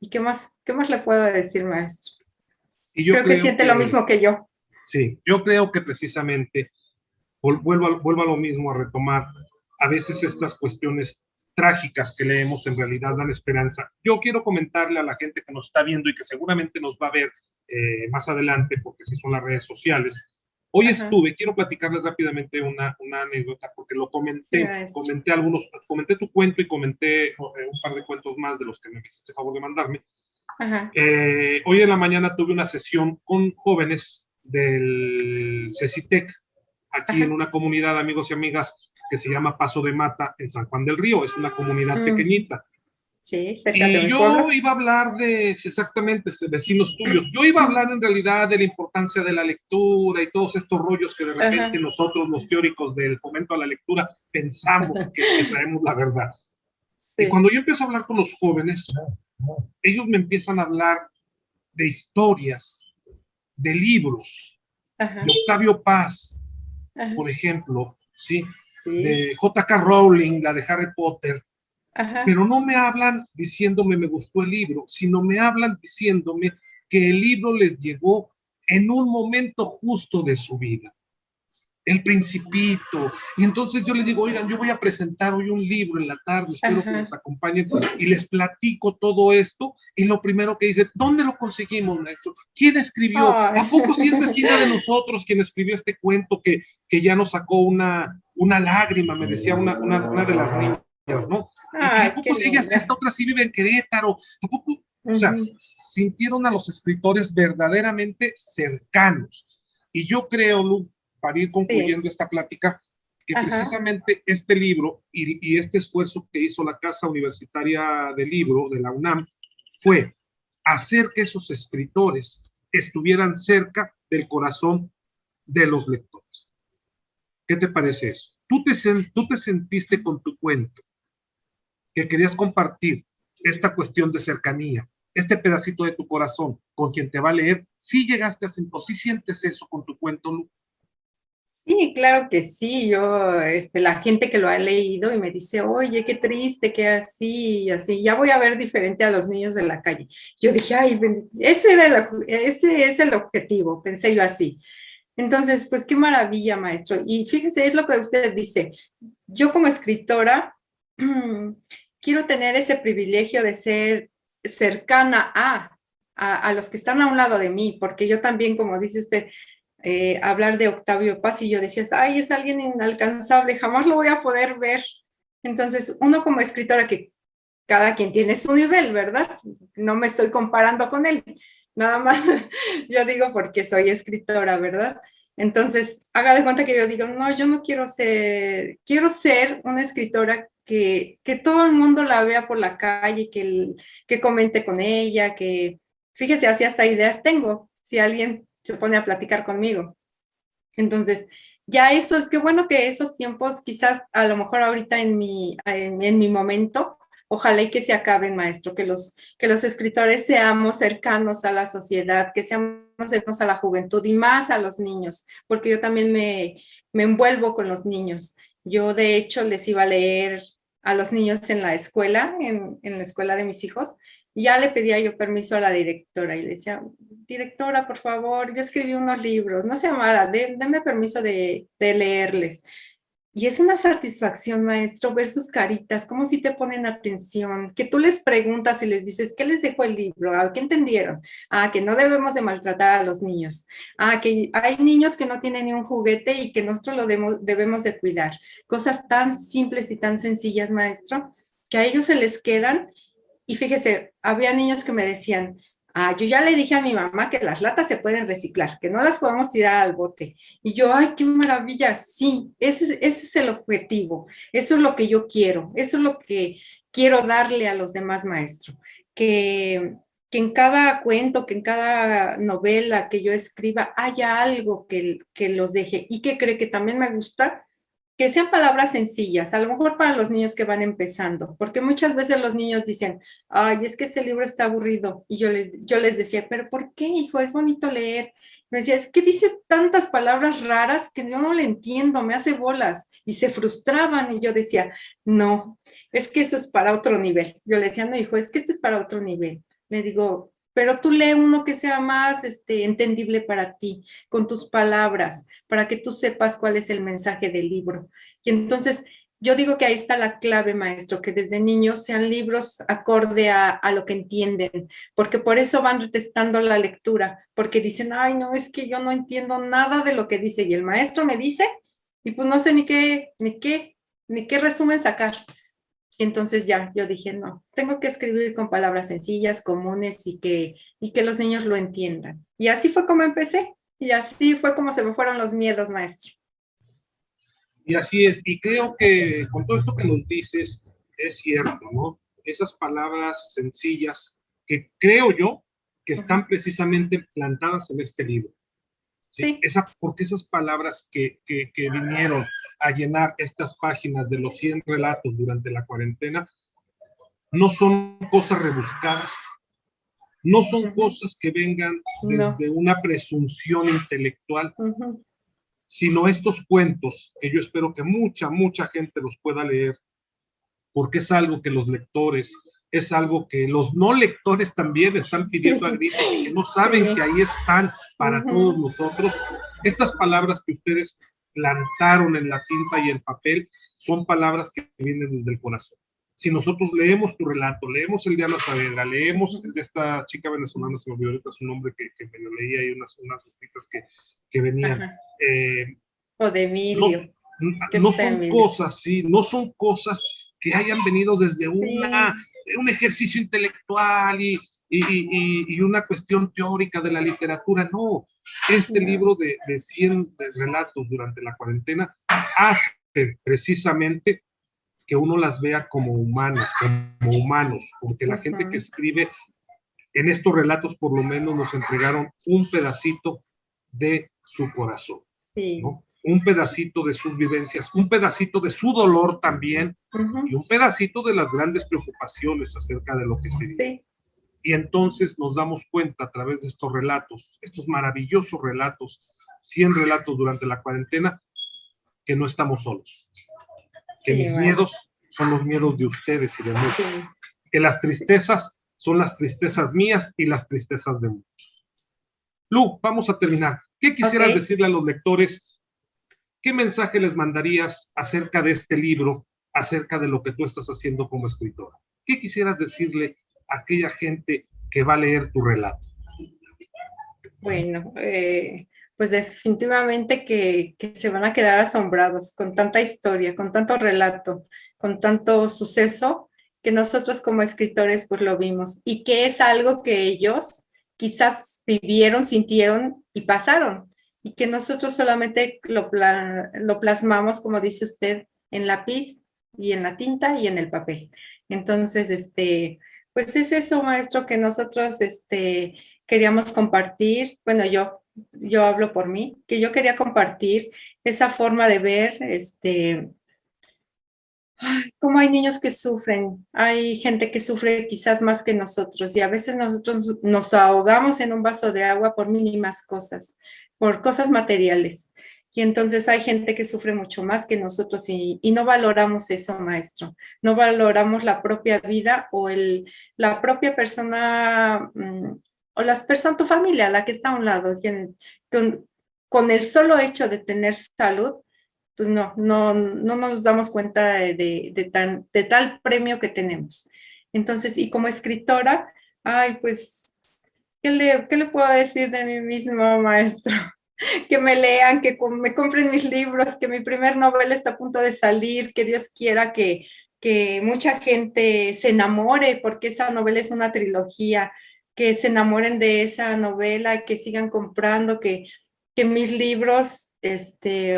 qué más le puedo decir, maestro?
Y yo
Creo que
creo
siente lo
que,
mismo que yo.
sí, yo creo que precisamente vuelvo a lo mismo, a retomar, a veces estas cuestiones trágicas que leemos en realidad dan esperanza. Yo quiero comentarle a la gente que nos está viendo y que seguramente nos va a ver más adelante, porque así son las redes sociales. Hoy
Ajá.
quiero platicarles rápidamente una anécdota, porque lo
Sí, maestro.
comenté tu cuento y comenté un par de cuentos más de los que me hiciste favor de mandarme.
Ajá.
Hoy en la mañana tuve una sesión con jóvenes del CECITEC, aquí en
Ajá.
una comunidad de amigos y amigas que se llama Paso de Mata en San Juan del Río. Es una comunidad
Mm,
pequeñita.
sí, cerca de
Y
mi
yo
pueblo.
iba a hablar de, sí, exactamente, vecinos tuyos, yo iba a hablar en realidad de la importancia de la lectura y todos estos rollos que de repente
Ajá.
nosotros, los teóricos del fomento a la lectura, pensamos que traemos la verdad. Y
Sí.
cuando yo empiezo a hablar con los jóvenes, ellos me empiezan a hablar de historias, de libros,
Ajá.
de Octavio Paz,
Ajá.
por ejemplo, ¿sí?
Sí.
De J.K. Rowling, la de Harry Potter,
Ajá.
pero no me hablan diciéndome me gustó el libro, sino me hablan diciéndome que el libro les llegó en un momento justo de su vida. El Principito. Y entonces yo les digo, oigan, yo voy a presentar hoy un libro en la tarde, espero que nos
Ajá.
acompañen, y les platico todo esto, y lo primero que dicen, ¿dónde lo conseguimos, maestro? ¿Quién escribió?
Ay.
¿A poco sí es vecina de nosotros quien escribió este cuento que ya nos sacó una lágrima, me decía una de las niñas, ¿no? Y a
Ay, qué
poco esta
linda.
otra sí vive en Querétaro, ¿a poco? O sea,
Ujú.
sintieron a los escritores verdaderamente cercanos. Y yo creo, Lu, para ir
Sí.
concluyendo esta plática, que
Ajá.
precisamente este libro y este esfuerzo que hizo la Casa Universitaria del Libro de la UNAM fue hacer que esos escritores estuvieran cerca del corazón de los lectores. ¿Qué te parece eso? ¿Tú te sentiste con tu cuento que querías compartir esta cuestión de cercanía, este pedacito de tu corazón con quien te va a leer? ¿Sí llegaste a sentir, o sí sientes eso con tu cuento, Lu?
Sí, claro que sí. Yo, la gente que lo ha leído y me dice, oye, qué triste, que así, y así, ya voy a ver diferente a los niños de la calle. Yo dije, ay, ese es el objetivo, pensé yo así. Entonces, pues qué maravilla, maestro. Y fíjese, es lo que usted dice. Yo como escritora quiero tener ese privilegio de ser cercana a los que están a un lado de mí, porque yo también, como dice usted, hablar de Octavio Paz y yo decía, ay, es alguien inalcanzable, jamás lo voy a poder ver. Entonces, uno como escritora, que cada quien tiene su nivel, ¿verdad? No me estoy comparando con él, nada más yo digo porque soy escritora, ¿verdad? Entonces, haga de cuenta que yo digo, no, yo no quiero ser una escritora que todo el mundo la vea por la calle, que comente con ella, fíjese, así hasta ideas tengo, si alguien se pone a platicar conmigo. Entonces, ya eso, es qué bueno que esos tiempos, quizás a lo mejor ahorita en mi momento, ojalá y que se acaben, maestro, que los escritores seamos cercanos a la sociedad, que seamos cercanos a la juventud y más a los niños, porque yo también me envuelvo con los niños. Yo, de hecho, les iba a leer a los niños en la escuela, en la escuela de mis hijos, y ya le pedía yo permiso a la directora y le decía, directora, por favor, yo escribí unos libros, no sea mala, denme permiso de leerles. Y es una satisfacción, maestro, ver sus caritas, cómo si te ponen atención, que tú les preguntas y les dices, ¿qué les dejó el libro? ¿Qué entendieron? Que no debemos de maltratar a los niños. Que hay niños que no tienen ni un juguete y que nosotros lo debemos de cuidar. Cosas tan simples y tan sencillas, maestro, que a ellos se les quedan. Y fíjese, había niños que me decían, yo ya le dije a mi mamá que las latas se pueden reciclar, que no las podemos tirar al bote. Y yo, ay, qué maravilla, sí, ese es el objetivo, eso es lo que yo quiero, eso es lo que quiero darle a los demás maestros, que, que en cada cuento, que en cada novela que yo escriba haya algo que los deje. ¿Y que cree que también me gusta? Que sean palabras sencillas, a lo mejor para los niños que van empezando, porque muchas veces los niños dicen, ay, es que ese libro está aburrido, y yo les decía, pero ¿por qué, hijo? Es bonito leer. Me decía, es que dice tantas palabras raras que yo no le entiendo, me hace bolas, y se frustraban, y yo decía, no, es que eso es para otro nivel. Yo le decía, no, hijo, es que esto es para otro nivel. Le digo, pero tú lee uno que sea más entendible para ti, con tus palabras, para que tú sepas cuál es el mensaje del libro. Y entonces, yo digo que ahí está la clave, maestro, que desde niños sean libros acorde a lo que entienden, porque por eso van retestando la lectura, porque dicen, ay, no, es que yo no entiendo nada de lo que dice, y el maestro me dice, y pues no sé ni qué resumen sacar. Y entonces ya, yo dije, no, tengo que escribir con palabras sencillas, comunes y que los niños lo entiendan. Y así fue como empecé, y así fue como se me fueron los miedos, maestro.
Y así es, y creo que con todo esto que nos dices, es cierto, ¿no? Esas palabras sencillas que creo yo que están precisamente plantadas en este libro. ¿Sí?
Sí.
Porque esas palabras que vinieron a llenar estas páginas de los 100 relatos durante la cuarentena, no son cosas rebuscadas, no son cosas que vengan desde una presunción intelectual, sino estos cuentos que yo espero que mucha gente los pueda leer, porque es algo que los lectores, es algo que los no lectores también están pidiendo a gritos y que no saben que ahí están para todos nosotros. Estas palabras que ustedes plantaron en la tinta y el papel son palabras que vienen desde el corazón. Si nosotros leemos tu relato, leemos el de Ana Saavedra, leemos el de esta chica venezolana, se me olvidó ahorita su nombre, que me lo leía ahí unas citas que venían.
O de Emilio.
No son cosas, sí, no son cosas que hayan venido desde un ejercicio intelectual y una cuestión teórica de la literatura. No, este libro de 100 relatos durante la cuarentena hace precisamente que uno las vea como humanos, porque la gente que escribe en estos relatos por lo menos nos entregaron un pedacito de su corazón, ¿no? Un pedacito de sus vivencias, un pedacito de su dolor también, y un pedacito de las grandes preocupaciones acerca de lo que se vive. Y entonces nos damos cuenta a través de estos relatos, estos maravillosos relatos, 100 relatos durante la cuarentena, que no estamos solos, que mis miedos son los miedos de ustedes y de muchos, que las tristezas son las tristezas mías y las tristezas de muchos. Lu, vamos a terminar. ¿Qué quisieras decirle a los lectores? ¿Qué mensaje les mandarías acerca de este libro, acerca de lo que tú estás haciendo como escritora? ¿Qué quisieras decirle a aquella gente que va a leer tu relato?
Bueno, pues definitivamente que se van a quedar asombrados con tanta historia, con tanto relato, con tanto suceso, que nosotros como escritores pues lo vimos, y que es algo que ellos quizás vivieron, sintieron y pasaron, y que nosotros solamente lo plasmamos, como dice usted, en lápiz y en la tinta y en el papel. Entonces, pues es eso, maestro, que nosotros queríamos compartir. Bueno, yo hablo por mí, que yo quería compartir esa forma de ver, cómo hay niños que sufren, hay gente que sufre quizás más que nosotros, y a veces nosotros nos ahogamos en un vaso de agua por mínimas cosas, por cosas materiales. Y entonces hay gente que sufre mucho más que nosotros y no valoramos eso, maestro. No valoramos la propia vida o la propia persona o las personas, tu familia, la que está a un lado. Con el solo hecho de tener salud, pues no nos damos cuenta de tal premio que tenemos. Entonces, y como escritora, ay, pues, qué le puedo decir de mí misma, maestro? Que me lean, que me compren mis libros, que mi primer novela está a punto de salir, que Dios quiera que mucha gente se enamore, porque esa novela es una trilogía, que se enamoren de esa novela, que sigan comprando, que mis libros,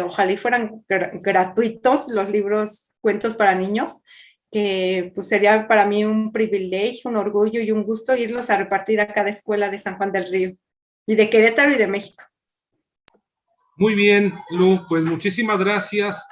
ojalá y fueran gratuitos, los libros cuentos para niños, que pues sería para mí un privilegio, un orgullo y un gusto irlos a repartir a cada escuela de San Juan del Río y de Querétaro y de México.
Muy bien, Lu, pues muchísimas gracias.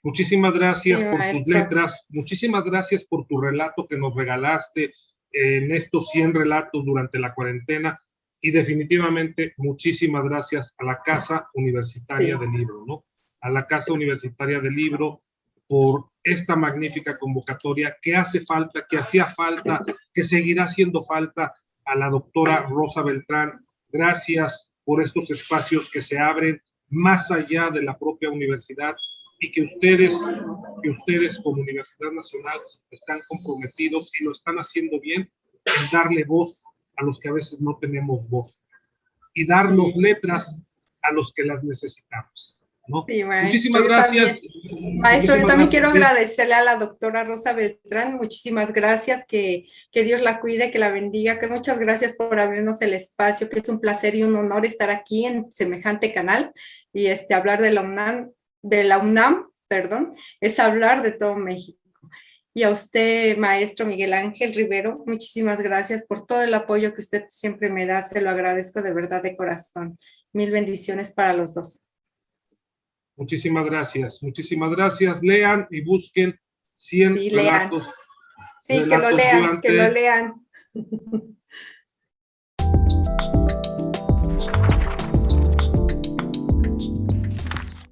Muchísimas gracias
Sí,
por tus
maestro.
letras, muchísimas gracias por tu relato que nos regalaste en estos 100 relatos durante la cuarentena y definitivamente muchísimas gracias a la Casa Universitaria del Libro, ¿no? A la Casa Universitaria del Libro por esta magnífica convocatoria que hace falta, que hacía falta, que seguirá haciendo falta a la doctora Rosa Beltrán. Gracias por estos espacios que se abren más allá de la propia universidad y que ustedes como Universidad Nacional están comprometidos y lo están haciendo bien en darle voz a los que a veces no tenemos voz y darnos letras a los que las necesitamos, ¿no?
Sí, maestro,
muchísimas gracias.
Maestro, yo también quiero
sí.
agradecerle a la doctora Rosa Beltrán, muchísimas gracias, que Dios la cuide, que la bendiga, que muchas gracias por abrirnos el espacio, que es un placer y un honor estar aquí en semejante canal y hablar de la UNAM, perdón, es hablar de todo México. Y a usted, maestro Miguel Ángel Rivero, muchísimas gracias por todo el apoyo que usted siempre me da, se lo agradezco de verdad de corazón. Mil bendiciones para los dos.
Muchísimas gracias, muchísimas gracias. Lean y busquen 100 relatos.
Sí, que lo lean.